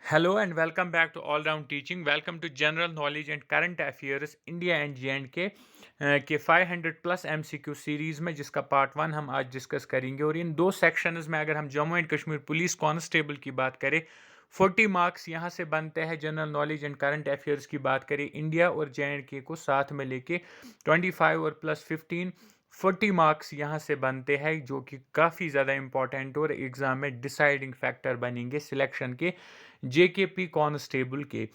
Hello and welcome back to All Round Teaching. Welcome to General Knowledge and Current Affairs India and J&K के 500 plus MCQ series में जिसका part 1 हम आज discuss करेंगे। और इन दो सेक्शंस में अगर हम Jammu and Kashmir police constable की बात करें 40 मार्क्स यहाँ से बनते हैं। General knowledge and current affairs की बात करें इंडिया और J&K को साथ में लेके 25 और प्लस 15 40 मार्क्स यहाँ से बनते हैं, जो कि काफ़ी ज़्यादा इंपॉर्टेंट और एग्ज़ाम में डिसाइडिंग फैक्टर बनेंगे सिलेक्शन के जेकेपी कांस्टेबल के।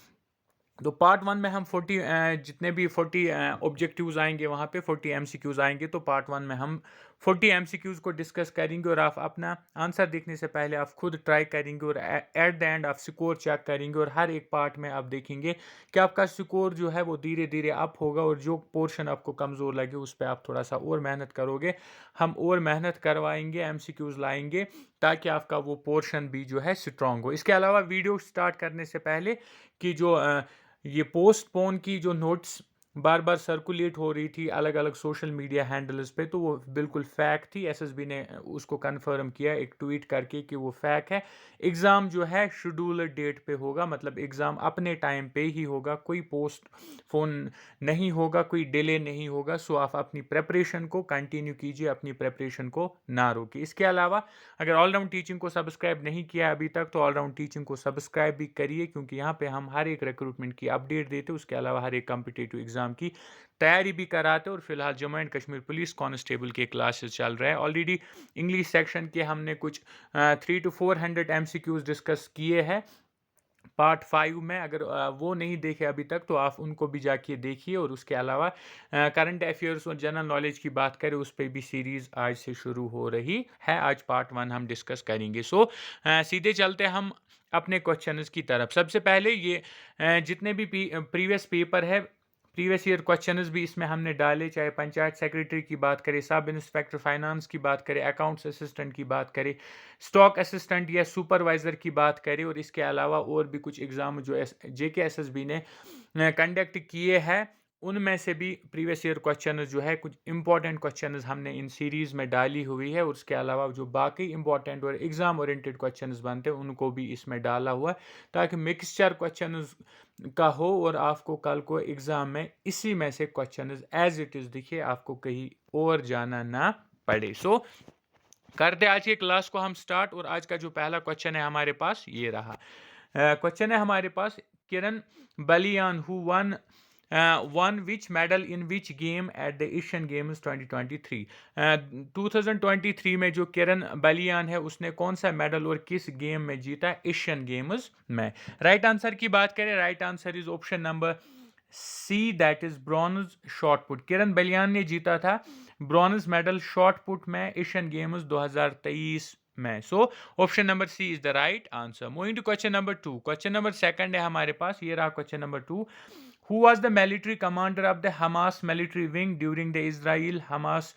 तो पार्ट 1 में हम 40 जितने भी 40 ऑब्जेक्टिव्स आएंगे, वहाँ पे 40 एमसीक्यूज आएंगे। तो पार्ट 1 में हम 40 एमसीक्यूज को डिस्कस करेंगे और आप अपना आंसर देखने से पहले आप खुद ट्राई करेंगे और एट द एंड आप स्कोर चेक करेंगे। और हर एक पार्ट में आप देखेंगे कि आपका स्कोर जो है वो धीरे धीरे अप होगा और जो पोर्शन आपको कमज़ोर लगे उस पर आप थोड़ा सा और मेहनत करोगे। हम और मेहनत करवाएंगे, एमसीक्यूज लाएंगे ताकि आपका वो पोर्शन भी जो है स्ट्रांग हो। इसके अलावा वीडियो स्टार्ट करने से पहले कि जो ये पोस्टपोन की जो नोट्स बार बार सर्कुलेट हो रही थी अलग अलग सोशल मीडिया हैंडल्स पे, तो वो बिल्कुल फैक थी। एसएसबी ने उसको कंफर्म किया एक ट्वीट करके कि वो फैक है। एग्ज़ाम जो है शेड्यूल डेट पे होगा, मतलब एग्ज़ाम अपने टाइम पे ही होगा, कोई पोस्ट फोन नहीं होगा, कोई डिले नहीं होगा। सो आप अपनी प्रेपरेशन को कंटिन्यू कीजिए, अपनी प्रेपरेशन को ना रोकिए। इसके अलावा अगर ऑलराउंड टीचिंग को सब्सक्राइब नहीं किया अभी तक तो ऑलराउंड टीचिंग को सब्सक्राइब भी करिए, क्योंकि यहाँ पे हम हर एक रिक्रूटमेंट की अपडेट देते हैं। उसके अलावा हर एक कॉम्पिटिटिव एग्जाम की तैयारी भी कराते हैं। और फिलहाल Jammu and Kashmir police constable के क्लासेस चल रहे हैं। ऑलरेडी इंग्लिश सेक्शन के हमने कुछ 300 to 400 MCQs डिस्कस किए हैं पार्ट 5 में। अगर वो नहीं देखे अभी तक तो आप उनको भी जाके देखिए। और उसके अलावा करंट अफेयर्स और जनरल नॉलेज की बात करें उस पर भी सीरीज़ आज से शुरू हो रही है। आज पार्ट 1 हम डिस्कस करेंगे। सो सीधे चलते हम अपने क्वेश्चंस की तरफ। सबसे पहले ये जितने भी प्रीवियस पेपर है, प्रीवियस ईयर क्वेश्चंस भी इसमें हमने डाले, चाहे पंचायत सेक्रेटरी की बात करें, सब इंस्पेक्टर फाइनेंस की बात करें, अकाउंट्स असिस्टेंट की बात करें, स्टॉक असिस्टेंट या सुपरवाइजर की बात करें। और इसके अलावा और भी कुछ एग्जाम जो JKSSB ने कंडक्ट किए हैं, उनमें से भी प्रीवियस ईयर क्वेश्चन जो है कुछ इंपॉर्टेंट क्वेश्चन हमने इन सीरीज में डाली हुई है। और उसके अलावा जो बाकी इंपॉर्टेंट और एग्जाम ओरिएंटेड क्वेश्चन बनते हैं उनको भी इसमें डाला हुआ है, ताकि मिक्सचर क्वेश्चन का हो और आपको कल को एग्जाम में इसी में से क्वेश्चन एज इट इज दिखे, आपको कहीं और जाना ना पड़े। सो करते आज के क्लास को हम स्टार्ट। और आज का जो पहला क्वेश्चन है हमारे पास ये रहा। क्वेश्चन है हमारे पास, Kiran Baliyan who won which medal in which game at the Asian Games 2023। 2023 में जो किरण बलियान है उसने कौन सा मेडल और किस गेम में जीता एशियन गेम्स में। राइट आंसर की बात करें, right answer is option number C, that is bronze shot put. Kiran Baliyan ने जीता था ब्रॉन्ज मेडल शॉट पुट में एशियन गेम्स 2023 में। So option number C is the right answer. Moving to question number 2। Question number second है हमारे पास, ये रहा question number 2। Who was the military commander of the Hamas military wing during the Israel-Hamas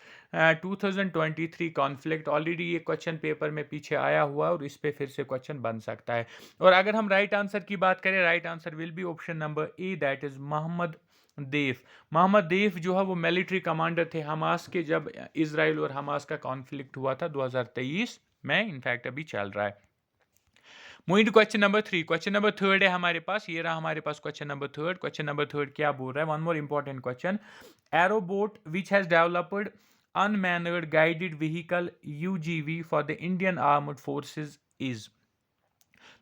2023 conflict? Already ये question paper में पीछे आया हुआ और इस पे फिर से क्वेश्चन बन सकता है। और अगर हम राइट आंसर की बात करें, right answer will be option number A, that is Mohammed Deif. Mohammed Deif जो है वो मिलिट्री कमांडर थे हमास के, जब इसराइल और हमास का कॉन्फ्लिक्ट हुआ था 2023 में, इनफैक्ट अभी चल रहा है। Moving to question number 3। Question number 3 है हमारे पास, ये रहा हमारे पास क्वेश्चन नंबर 3। क्वेश्चन नंबर 3 क्या बोल रहा है? One more important question. Aerobot which has developed unmanned guided vehicle UGV for the Indian armed forces is.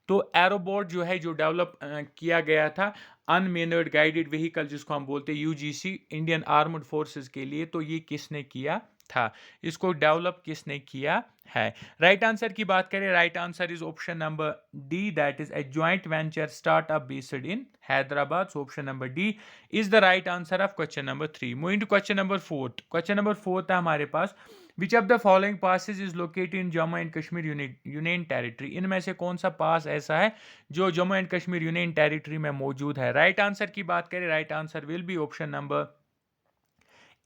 तो एरोबोट जो है जो डेवलप किया गया था अनमैनर्ड गाइडेड व्हीकल, जिसको हम बोलते हैं UGC, इंडियन आर्म्ड फोर्सेस के लिए, तो ये किसने किया था, इसको डेवलप किसने किया है? राइट आंसर की बात करें, right answer is option number D, that is a joint venture startup based in Hyderabad. So option number D is the right answer of question number 3। Moving to question number 4। Question number 4 है हमारे पास, which of the following passes is located in Jammu and Kashmir union territory. इनमें से कौन सा pass ऐसा है जो Jammu and Kashmir union territory में मौजूद है? राइट आंसर की बात करें, right answer will be option number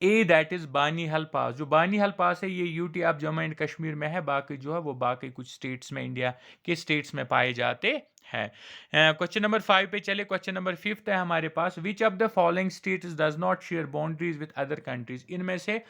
A, that is Banihal pass. जो बानीहल पास है ये UT of Jammu and Kashmir में है, बाकी जो है वो बाकी कुछ स्टेट्स में, इंडिया के स्टेट्स में पाए जाते है। क्वेश्चन नंबर 5 पे चले। क्वेश्चन नंबर 5 है हमारे पास, which of the following states does not share boundaries with other countries. इनमें से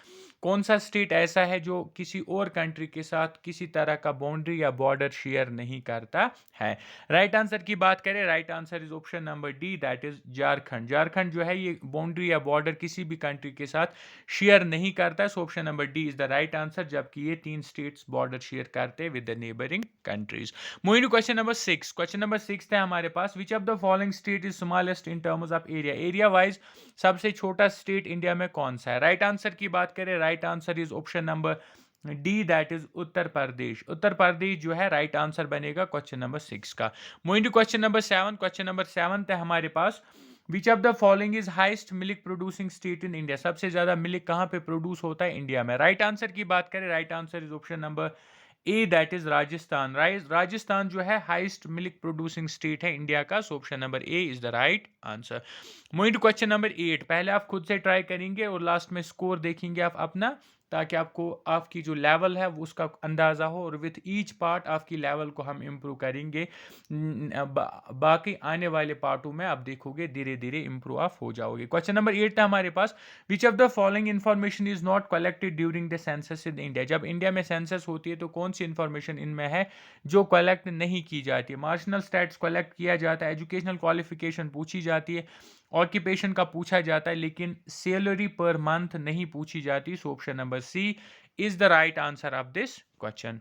कौन सा स्टेट ऐसा है जो किसी और कंट्री के साथ किसी तरह का बाउंड्री या बॉर्डर शेयर नहीं करता है। राइट आंसर की बात करें, right answer is option number D, that is Jharkhand. Jharkhand जो है ये बाउंड्री या बॉर्डर किसी भी कंट्री के साथ शेयर नहीं करता है। So option number D is the right answer, जबकि ये 3 स्टेट्स बॉर्डर शेयर करते हैं with the neighbouring countries. Moving to question number 6। Question number 6 है हमारे पास, which of the following state is smallest in terms of area. Area wise सबसे छोटा state India में कौन सा है। राइट आंसर की बात करें, right answer is option number D, that is Uttar Pradesh. Uttar Pradesh जो है राइट आंसर बनेगा क्वेश्चन नंबर 6 का। Moving to question number 7। Question number 7 है हमारे पास, which of the following is highest milk producing state in India. सबसे ज्यादा मिल्क कहां पे प्रोड्यूस होता है इंडिया में। राइट आंसर की बात करें, right answer is option number A, that is Rajasthan. Rajasthan जो है हाईएस्ट मिल्क प्रोड्यूसिंग स्टेट है इंडिया का। So option number A is the right answer. Moving to question number 8। पहले आप खुद से ट्राई करेंगे और लास्ट में स्कोर देखेंगे आप अपना, ताकि आपको आपकी जो लेवल है वो उसका अंदाज़ा हो, और विथ ईच पार्ट आपकी लेवल को हम इम्प्रूव करेंगे। बाकी आने वाले पार्टों में आप देखोगे धीरे धीरे इम्प्रूव आप हो जाओगे। क्वेश्चन नंबर 8 है हमारे पास, which of the following information is not collected during the census in India. जब इंडिया में सेंसस होती है तो कौन सी इंफॉर्मेशन इनमें है जो कलेक्ट नहीं की जाती है। मार्जिनल स्टैट्स कलेक्ट किया जाता है, एजुकेशनल क्वालिफिकेशन पूछी जाती है, ऑक्यूपेशन का पूछा जाता है, लेकिन सैलरी पर मंथ नहीं पूछी जाती। So option number C is the right answer of this question.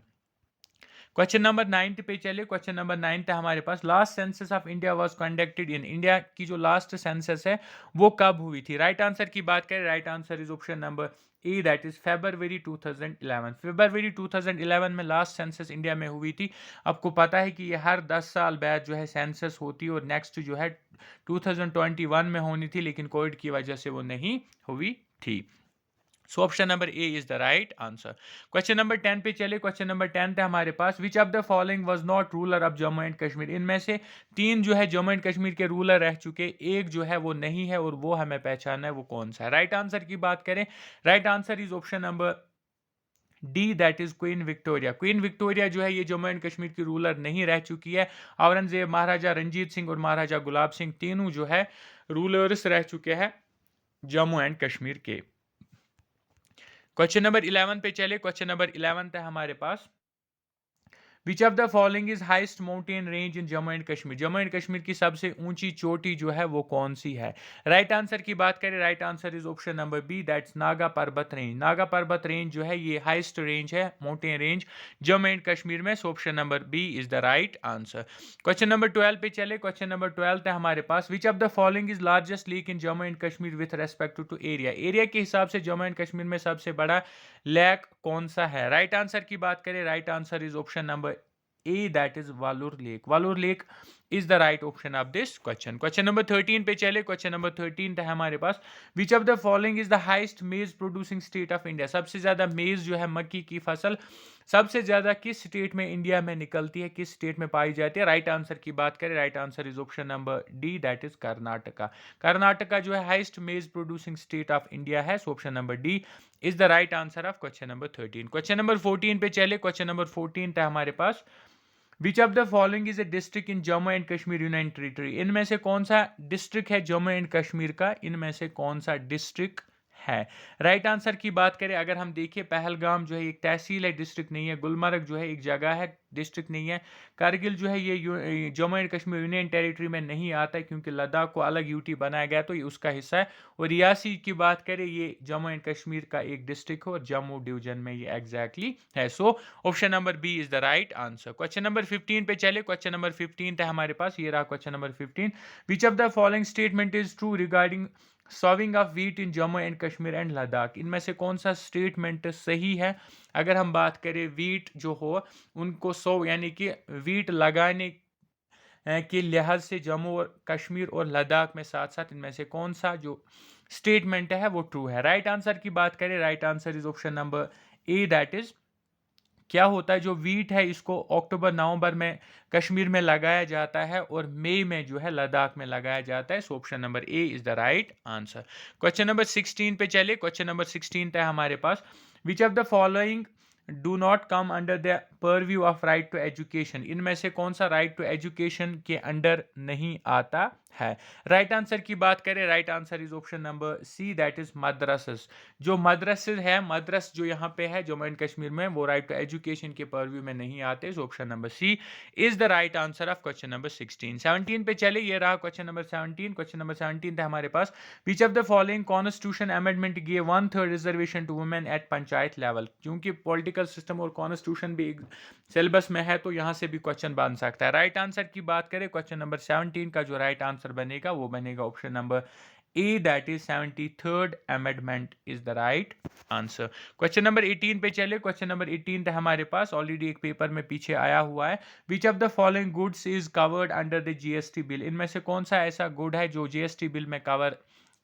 Question number 9 पे चले। क्वेश्चन नंबर 9 है हमारे पास, last census of India was conducted in. India की जो लास्ट सेंसस है वो कब हुई थी। राइट आंसर की बात करें, right answer is option number A, that is February 2011। फरवरी 2011 में लास्ट सेंसस इंडिया में हुई थी। आपको पता है कि ये हर 10 साल बाद जो है सेंसस होती है, और नेक्स्ट जो है 2021 में होनी थी, लेकिन कोविड की वजह से वो नहीं हुई थी। So option number A is the right answer. Question number 10 पे चले। क्वेश्चन नंबर 10 है हमारे पास, which of the following was not ruler of Jammu and Kashmir. इनमें से 3 जो है जम्मू एंड कश्मीर के रूलर रह चुके, एक जो है वो नहीं है, और वो हमें पहचानना है वो कौन सा है। राइट आंसर की बात करें, right answer is option number D, that is queen Victoria. Queen Victoria जो है ये जम्मू एंड कश्मीर की रूलर नहीं रह चुकी है। औरंगजेब, महाराजा रंजीत सिंह और महाराजा गुलाब सिंह तीनों जो है रूलर्स रह चुके हैं जम्मू एंड कश्मीर के। क्वेश्चन नंबर 11 पे चले। क्वेश्चन नंबर 11 है हमारे पास, which of the following is highest mountain range in Jammu and Kashmir. Jammu and Kashmir की सबसे ऊंची चोटी जो है वो कौन सी है। राइट आंसर की बात करें, right answer is option number B, that's Nanga Parbat range. Nanga Parbat range जो है ये हाइस्ट रेंज है, mountain range Jammu and Kashmir में। So option number B is the right answer. Question number 12 पे चले। क्वेश्चन नंबर 12 है हमारे पास, which of the following is largest lake in Jammu and Kashmir with respect to area. Area के हिसाब से जम्मू एंड कश्मीर में सबसे बड़ा लेक कौन सा है। राइट आंसर की बात करें, right answer is option number A, that is Valur Lake. Valur Lake is the right option of this question. Question number 13 पे चले। Question number 13 है हमारे पास, which of the following is the highest maize producing state of India। सबसे ज्यादा मेज जो है मक्की की फसल सबसे ज्यादा किस स्टेट में इंडिया में निकलती है, किस स्टेट में पाई जाती है। राइट आंसर की बात करें, right answer is option number D, that is Karnataka. Karnataka जो है highest maize producing state of India है। So option number D is the right answer of question number 13। Question number 14 पे चले। क्वेश्चन नंबर 14 है हमारे पास, which of the following is a district in Jammu and Kashmir union territory. इनमें से कौन सा डिस्ट्रिक्ट है जम्मू एंड कश्मीर का, इनमें से कौन सा डिस्ट्रिक्ट है। राइट आंसर की बात करें, अगर हम देखिए पहलगाम जो है एक तहसील है, डिस्ट्रिक्ट नहीं है। गुलमर्ग जो है एक जगह है, डिस्ट्रिक्ट नहीं है। कारगिल जो है ये Jammu and Kashmir union territory में नहीं आता है, क्योंकि लद्दाख को अलग यूटी बनाया गया तो ये उसका हिस्सा है। और रियासी की बात करें, ये जम्मू एंड कश्मीर का एक डिस्ट्रिक्ट है और जम्मू डिवीजन में ये एग्जैक्टली है। So option number B is the right answer. Question number 15 पे चले। क्वेश्चन नंबर 15 है हमारे पास, ये रहा question number 15, which of the following statement is true regarding sowing of wheat in Jammu and Kashmir and Ladakh. इनमें से कौन सा स्टेटमेंट सही है। अगर हम बात करें वीट जो हो उनको सो यानी कि वीट लगाने के लिहाज से जम्मू और कश्मीर और लद्दाख में साथ साथ इनमें से कौन सा जो स्टेटमेंट है वो ट्रू है। राइट आंसर की बात करें, right answer is option number A, that is क्या होता है जो वीट है इसको अक्टूबर नवंबर में कश्मीर में लगाया जाता है और मई में जो है लद्दाख में लगाया जाता है। So option number A is the right answer. Question number 16 पे चले। क्वेश्चन नंबर 16 है हमारे पास, which of the following do not come under the purview of right to education, इनमें से कौन सा राइट टू एजुकेशन के अंडर नहीं आता है? राइट आंसर की बात करें, right answer is option number C, that is madrasas. जो मदरसे है, मदरस जो यहाँ पे है जम्मू एंड कश्मीर में, वो राइट टू एजुकेशन के परव्यू में नहीं आते। Option number C is the right answer of question number 16। 17 पे चले, ये रहा क्वेश्चन नंबर 17। क्वेश्चन नंबर 17 था हमारे पास, which of the following constitution amendment give 1/3 reservation to women at panchayat level? क्योंकि पॉलिटिकल सिस्टम और कॉन्स्टिट्यूशन भी सिलेबस में है, तो यहां से भी क्वेश्चन बन सकता है। राइट आंसर की बात करें, क्वेश्चन नंबर 17 का जो राइट आंसर बनेगा वो बनेगा option number A, that is 73rd amendment is the right answer. Question number 18 पे चले, क्वेश्चन नंबर 18 था हमारे पास, ऑलरेडी एक पेपर में पीछे आया हुआ है। विच of the following goods is covered under the GST bill? इनमें से कौन सा ऐसा गुड है जो जीएसटी बिल में कवर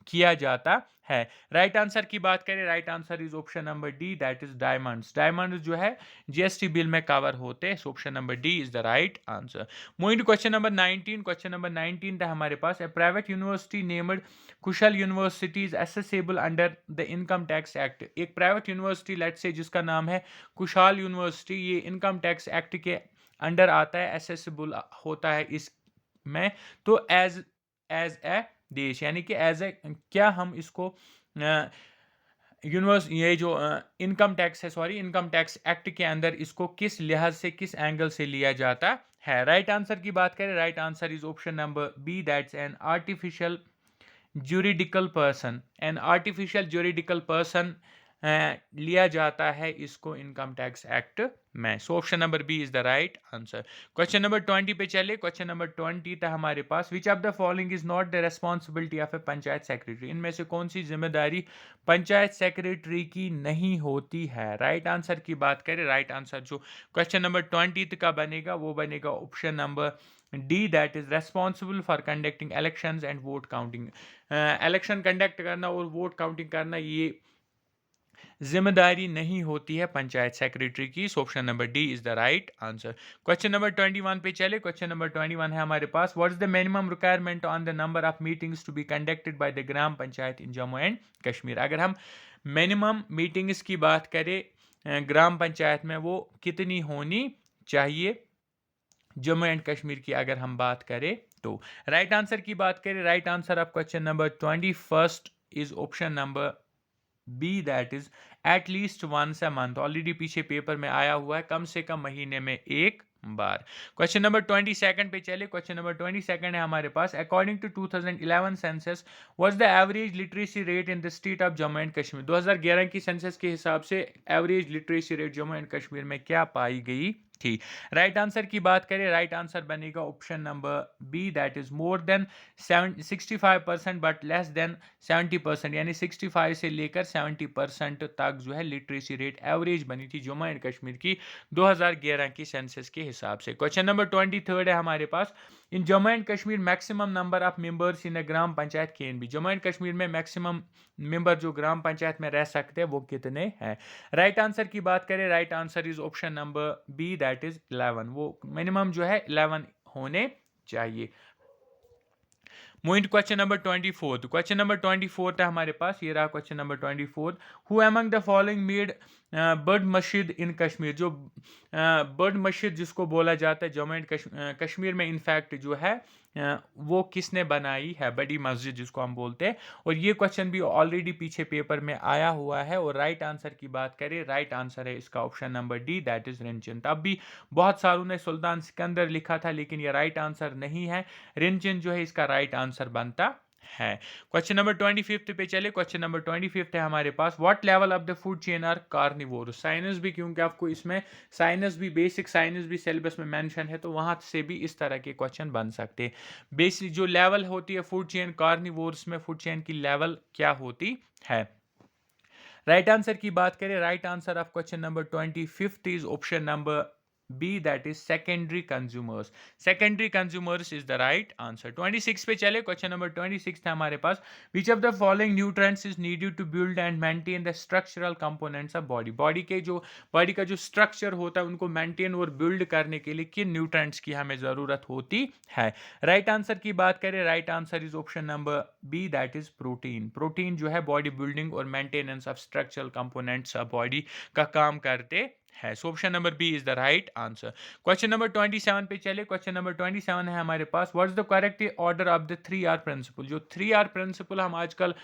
किया जाता है? राइट आंसर की बात करें, right answer is option number D, that is diamonds. Diamonds जो है जीएसटी बिल में कवर होते हैं। Option number D is the right answer. Moving to question number 19। Question number 19 था हमारे पास, a private university named Kushal university is assessable under the income tax act. एक private university लेट से जिसका नाम है कुशाल यूनिवर्सिटी, ये इनकम टैक्स एक्ट के अंडर आता है, एसेसिबल होता है इसमें। तो एज ए देश, यानी कि एज ए, क्या हम इसको यूनिवर्स ये जो इनकम टैक्स है, सॉरी इनकम टैक्स एक्ट के अंदर इसको किस लिहाज से, किस एंगल से लिया जाता है? राइट आंसर की बात करें, right answer is option number B, that's an artificial juridical person. An artificial juridical person लिया जाता है इसको इनकम टैक्स एक्ट में। So option number B is the right answer. Question number 20 पे चले, क्वेश्चन नंबर 20 था हमारे पास, which of the following is not the responsibility of a panchayat secretary? इनमें से कौन सी जिम्मेदारी पंचायत सेक्रेटरी की नहीं होती है? राइट आंसर की बात करें, राइट आंसर जो क्वेश्चन नंबर 20 का बनेगा वो बनेगा option number D, that is responsible for conducting elections and vote counting. Election conduct करना और वोट काउंटिंग करना, ये जिम्मेदारी नहीं होती है पंचायत सेक्रेटरी की। Option number D is the right answer. Question number 21 पे चले, क्वेश्चन नंबर 21 है हमारे पास, what is the minimum requirement on the number of meetings to be conducted by the gram panchayat in Jammu and Kashmir? अगर हम मिनिमम मीटिंग्स की बात करें ग्राम पंचायत में, वो कितनी होनी चाहिए जम्मू एंड कश्मीर की अगर हम बात करें तो? राइट आंसर की बात करें, right answer of question number 21 is option number B, that is at least once a month. Already पीछे पेपर में आया हुआ है, कम से कम महीने में एक बार। क्वेश्चन नंबर 22 पे चले, क्वेश्चन नंबर 22 है हमारे पास, according to 2011 census what's the average literacy rate in the state of Jammu and Kashmir? 2011 की सेंसस के हिसाब से average literacy rate Jammu and Kashmir में क्या पाई गई थी? राइट आंसर की बात करें, राइट आंसर बनेगा option number B, that is more than 65% but less than 70%, यानी 65 से लेकर 70% तक जो है लिटरेसी रेट एवरेज बनी थी जम्मू एंड कश्मीर की 2011 की सेंसस के हिसाब से। क्वेश्चन नंबर 23 है हमारे पास, in Jammu and Kashmir maximum number of members in a gram panchayat can be? Jammu and Kashmir में मैक्सिमम मेंबर जो ग्राम पंचायत में रह सकते हैं वो कितने हैं? राइट आंसर की बात करें, right answer is option number B, that is 11। वो मिनिमम जो है 11 होने चाहिए। Moving to question number 24। Question number 24 है हमारे पास, ये रहा question number 24, who among the following made बर्ड मस्जिद इन कश्मीर? जो बर्ड मस्जिद जिसको बोला जाता है जम्मू एंड कश्मीर में, इनफैक्ट जो है वो किसने बनाई है, बड़ी मस्जिद जिसको हम बोलते हैं? और ये क्वेश्चन भी ऑलरेडी पीछे पेपर में आया हुआ है। और राइट आंसर की बात करें, राइट आंसर है इसका option number D, that is Rinchen. तब भी बहुत सारों ने सुल्तान सिकंदर लिखा था, लेकिन ये राइट आंसर नहीं है, रिंचन जो है इसका राइट आंसर बनता है। क्वेश्चन नंबर 25 पे चले, क्वेश्चन नंबर 25 है हमारे पास, what level of the food chain are carnivore? Science भी, क्योंकि आपको इसमें साइंस भी, बेसिक साइंस भी सिलेबस में मेंशन है, तो वहां से भी इस तरह के क्वेश्चन बन सकते हैं। बेसिक जो लेवल होती है फूड चेन कार्निवोर्स में, फूड चेन की लेवल क्या होती है? राइट आंसर की बात करें, right answer of question number 25 is option number B, that is secondary consumers. Secondary consumers is the right answer. 26 पे चले, क्वेश्चन नंबर 26 था हमारे पास, which of the following nutrients is needed to build and maintain the structural components of body? Body का जो structure होता है उनको maintain और बिल्ड करने के लिए किन न्यूट्रेंट्स की हमें जरूरत होती है? राइट आंसर की बात करें, right answer is option number B, that is protein. Protein जो है बॉडी बिल्डिंग और maintenance of structural components of body का काम करते है। So option number B is the right answer. Question number 27 पे चले। क्वेश्चन नंबर 27 है हमारे पास, what's the correct order of the 3R principle. जो 3R प्रिंसिपल हम आजकल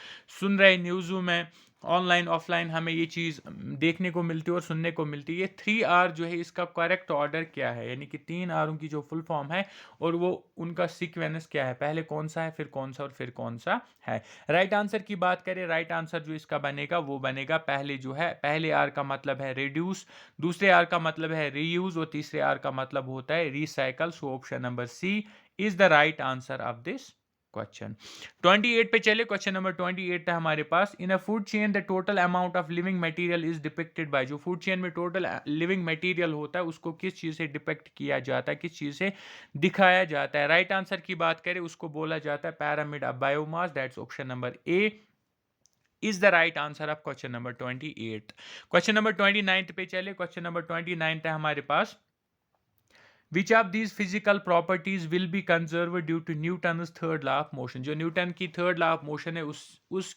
सुन रहे न्यूज़ों में, ऑनलाइन ऑफलाइन हमें ये चीज़ देखने को मिलती है और सुनने को मिलती है। ये 3R जो है इसका करेक्ट ऑर्डर क्या है, यानी कि 3 R की जो फुल फॉर्म है और वो उनका सीक्वेंस क्या है, पहले कौन सा है, फिर कौन सा और फिर कौन सा है। राइट आंसर की बात करें, राइट आंसर जो इसका बनेगा वो बनेगा पहले जो है, पहले R का मतलब है रिड्यूस, दूसरे R का मतलब है रीयूज और तीसरे R का मतलब होता है recycle. So option number C is the right answer of this question. 28 पे चले। क्वेश्चन नंबर 28 है हमारे पास, in a food chain the total amount of living material is depicted by. जो फूड चेन में टोटल लिविंग मटेरियल होता है उसको किस चीज से डिपिक्ट किया जाता है, किस चीज से दिखाया जाता है। राइट आंसर की बात करें उसको बोला जाता है pyramid of biomass, that's option number A is the right answer of question number 28. Question number 29 पे चले। क्वेश्चन नंबर 29 है हमारे पास, which of these physical properties will be conserved due to Newton's third law of motion। जो Newton की third law of motion है उस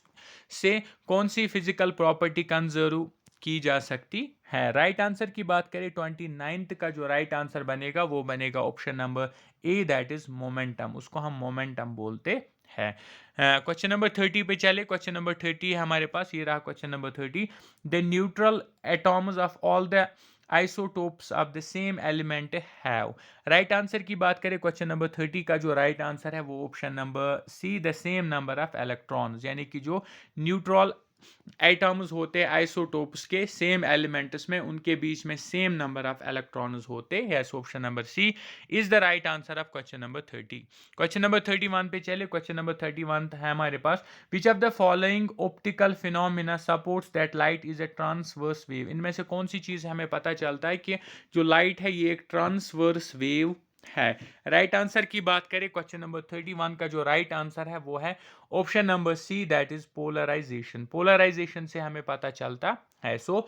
से कौन सी फिजिकल प्रॉपर्टी कंजर्व की जा सकती है। राइट आंसर की बात करें 29 का जो राइट आंसर बनेगा वो बनेगा option number A, that is momentum, उसको हम मोमेंटम बोलते हैं। क्वेश्चन नंबर 30 पे चले। क्वेश्चन नंबर 30 है हमारे पास, ये रहा question number 30, the neutral atoms of all the isotopes of the same element have. Right answer की बात करें क्वेश्चन नंबर 30 का जो राइट आंसर है वो option number C, the same number of electrons, यानी कि जो न्यूट्रल एटम्स होते हैं आइसोटोप्स के सेम एलिमेंट्स में, उनके बीच में सेम नंबर ऑफ इलेक्ट्रॉन्स होते हैं। Option number C is the right answer of question number 30। Question number 31 पे चले। क्वेश्चन नंबर 31 है हमारे पास, which of the following optical phenomena supports that light is a transverse wave. इनमें से कौन सी चीज हमें पता चलता है कि जो लाइट है ये एक ट्रांसवर्स वेव है। राइट आंसर की बात करें क्वेश्चन नंबर 31 का जो राइट आंसर है वो है option number C, that is polarization. Polarization से हमें पता चलता है। So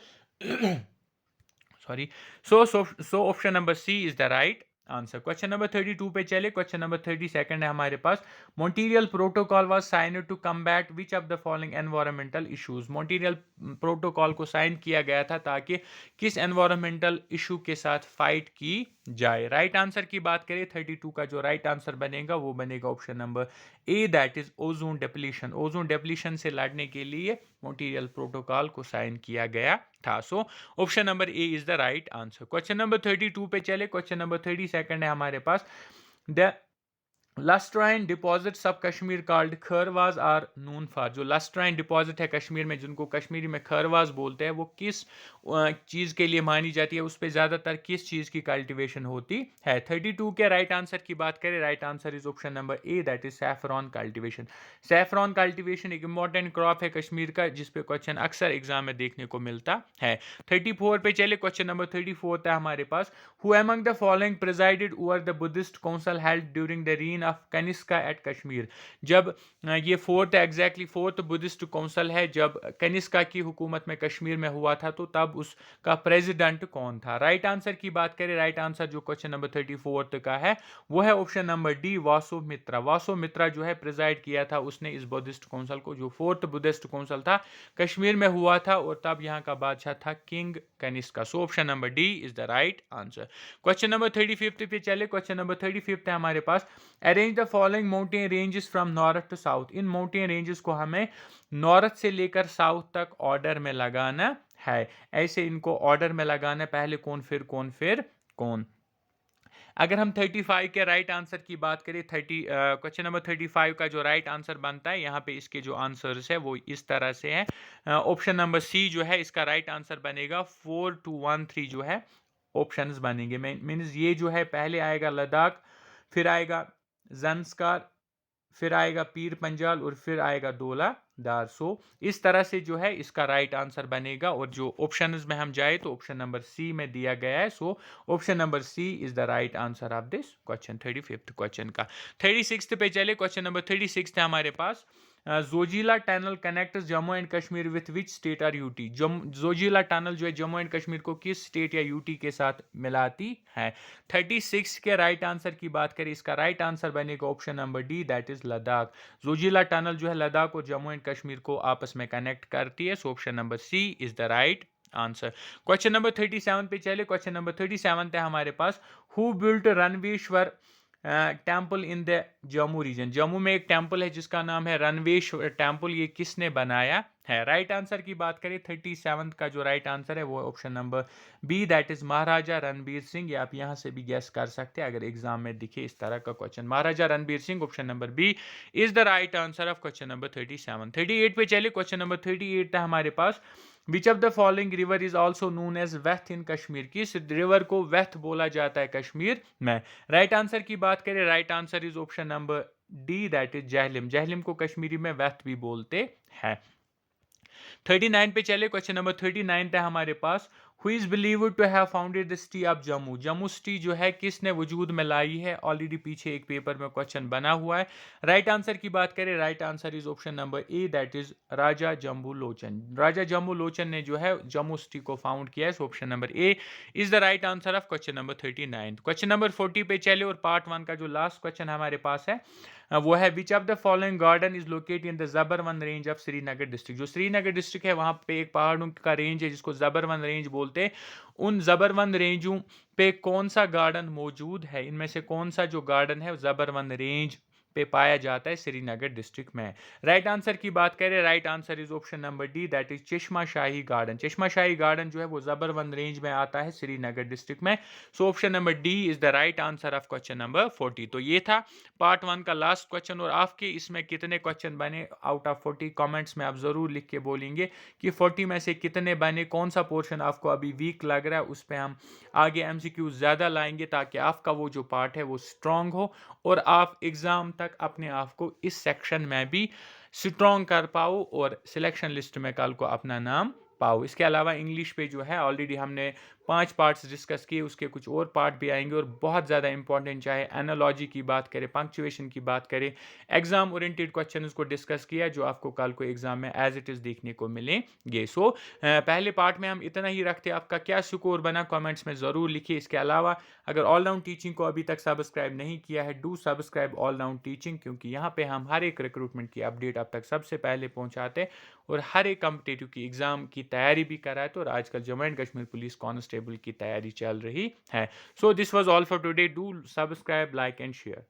sorry so option number C is the right answer. Question number 32 पे चले। क्वेश्चन नंबर 32 है हमारे पास, Montreal protocol was signed to combat which of the following environmental issues. Montreal protocol को साइन किया गया था ताकि किस एनवायरमेंटल इशू के साथ फाइट की जाए। राइट आंसर की बात करें 32 का जो राइट आंसर बनेगा वो बनेगा option number A, that is ozone depletion. Ozone depletion से लड़ने के लिए मॉन्ट्रियल प्रोटोकॉल को साइन किया गया था। सो option number A is the right answer. Question number 32 पे चले। क्वेश्चन नंबर 32 है हमारे पास, द लस्ट्राइन डिपॉजिट सब Kashmir called Karewas are known for. जो लस्ट्राइन डिपॉजिट है कश्मीर में, जिनको कश्मीरी में खरवाज बोलते हैं, वो किस चीज़ के लिए मानी जाती है, उस पर ज़्यादातर किस चीज़ की कल्टीवेशन होती है। 32 के राइट आंसर की बात करें, right answer is option number A, that is saffron cultivation. Saffron cultivation एक इंपॉर्टेंट क्रॉप है कश्मीर का, जिसपे क्वेश्चन अक्सर एग्जाम में देखने को मिलता है। 34 पे चले। क्वेश्चन नंबर 34 है हमारे पास, who among the following presided over the Buddhist council held during the reign of Kanishka at Kashmir. जब ये fourth exactly fourth Buddhist council है, जब कनिष्का की हुकूमत में कश्मीर में हुआ था, तो तब उसका प्रेसिडेंट कौन था। राइट आंसर की बात करें, राइट आंसर जो क्वेश्चन नंबर 34 का है वो है ऑप्शन नंबर डी, वासो मित्रा। वासो मित्रा जो है प्रिजाइड किया था उसने इस बुद्धिस्ट काउंसिल को, जो फोर्थ बुद्धिस्ट काउंसिल था कश्मीर में हुआ था, और तब यहाँ का बादशाह था king Kanishka. So option number D is the right answer. Question number 35 पे चले। क्वेश्चन नंबर 35 है हमारे पास, arrange the following mountain ranges from north to south. इन माउंटेन रेंजेस को हमें नॉर्थ से लेकर साउथ तक ऑर्डर में लगाना है। ऐसे इनको ऑर्डर में लगाना है, पहले कौन फिर कौन फिर कौन। अगर हम 35 के राइट आंसर की बात करें, क्वेश्चन नंबर 35 का जो राइट आंसर बनता है, यहाँ पे इसके जो आंसर्स है वो इस तरह से है। ऑप्शन नंबर सी जो है इसका राइट आंसर बनेगा 4 2 1 3 जो है ऑप्शंस बनेंगे। मीन्स ये जो है पहले आएगा लद्दाख, फिर आएगा जंस्कार, फिर आएगा पीर पंजाल और फिर आएगा डोला दार। सो इस तरह से जो है इसका राइट आंसर बनेगा, और जो ऑप्शंस में हम जाए तो ऑप्शन नंबर सी में दिया गया है। So option number C is the right answer of this question. 35th question का 36th पे चले। क्वेश्चन नंबर 36 है हमारे पास, Zojila tunnel connects Jammu and Kashmir with which state और यूटी। जोजिला टनल जो है जम्मू एंड कश्मीर को किस स्टेट या यूटी के साथ मिलाती है। 36 के राइट आंसर की बात करें, इसका राइट आंसर बनेगा option number D, that is Ladakh. Zoji La tunnel जो है लद्दाख और जम्मू एंड कश्मीर को आपस में कनेक्ट करती है। So option number C is the right answer. Question number 37 पे चले। क्वेश्चन नंबर 37 है हमारे पास, who built Ranbireshwar temple in the Jammu region. Jammu में एक टेम्पल है जिसका नाम है रणवेश्वर टेम्पल, ये किसने बनाया है? राइट आंसर की बात करें 37 का जो राइट आंसर है वो option number B, that is Maharaja Ranbir Singh. ये आप यहां से भी गेस कर सकते हैं अगर एग्जाम में दिखे इस तरह का question. Maharaja Ranbir Singh, option number B is the right answer of question number 37। 38 पे चले। क्वेश्चन नंबर 38 था हमारे पास, which of the following river is also known as Veth in Kashmir. किस रिवर को वेथ बोला जाता है कश्मीर में? राइट आंसर की बात करें, right answer is option number D, that is Jhelum. Jhelum को कश्मीरी में वेथ भी बोलते हैं। 39 पे चले। क्वेश्चन नंबर 39 है हमारे पास, who is believed to have founded the city of Jammu. Jammu city जो है किसने वजूद में लाई है? ऑलरेडी पीछे एक पेपर में क्वेश्चन बना हुआ है। राइट आंसर की बात करें, right answer is option number A, that is Raja Jambu Lochan. Raja Jambu Lochan ने जो है जम्मू सिटी को फाउंड किया है। Option number A is the right answer of question number 39। Question number 40 पे चले और पार्ट 1 का जो लास्ट क्वेश्चन हमारे पास है वो है, विच of the following garden is located in the Zabarwan range of Srinagar district. जो श्रीनगर डिस्ट्रिक्ट है वहां पे एक पहाड़ों का रेंज है जिसको जबरवन रेंज बोलते हैं। उन जबरवन रेंजों पे कौन सा गार्डन मौजूद है? इनमें से कौन सा जो गार्डन है जबरवन रेंज पे पाया जाता है श्रीनगर डिस्ट्रिक्ट में? राइट आंसर की बात करें, right answer is option number D, that is चश्मा शाही गार्डन। चश्मा शाही गार्डन जो है वो जबरवन रेंज में आता है श्रीनगर डिस्ट्रिक्ट में। So option number D is the right answer of question number 40। तो ये था पार्ट 1 का लास्ट क्वेश्चन। और आपके इसमें कितने क्वेश्चन बने आउट ऑफ 40? कमेंट्स में आप जरूर लिख के बोलेंगे कि 40 में से कितने बने, कौन सा पोर्शन आपको अभी वीक लग रहा है। उस पर हम आगे एमसीक्यू ज़्यादा लाएंगे ताकि आपका वो जो पार्ट है वो स्ट्रांग हो और आप एग्ज़ाम तक अपने आप को इस सेक्शन में भी स्ट्रांग कर पाओ और सिलेक्शन लिस्ट में कल को अपना नाम पाओ। इसके अलावा इंग्लिश पे जो है ऑलरेडी हमने 5 पार्ट्स डिस्कस किए, उसके कुछ और पार्ट भी आएंगे और बहुत ज़्यादा इंपॉर्टेंट, चाहे एनालॉजी की बात करें, पंक्चुएशन की बात करें, एग्जाम ओरिएंटेड क्वेश्चन को डिस्कस किया जो आपको कल को एग्जाम में एज इट इज़ देखने को मिलेंगे। सो पहले पार्ट में हम इतना ही रखते हैं। आपका क्या स्कोर बना कमेंट्स में ज़रूर लिखिए। इसके अलावा अगर ऑल राउंड टीचिंग को अभी तक सब्सक्राइब नहीं किया है, do subscribe all round teaching, क्योंकि यहाँ पे हम हर एक रिक्रूटमेंट की अपडेट अब तक सबसे पहले पहुँचाते हैं और हर एक कम्पिटेटिव की एग्जाम की तैयारी भी कराते हैं। और आजकल Jammu and Kashmir police constable की तैयारी चल रही है। So this was all for today. Do subscribe, like and share.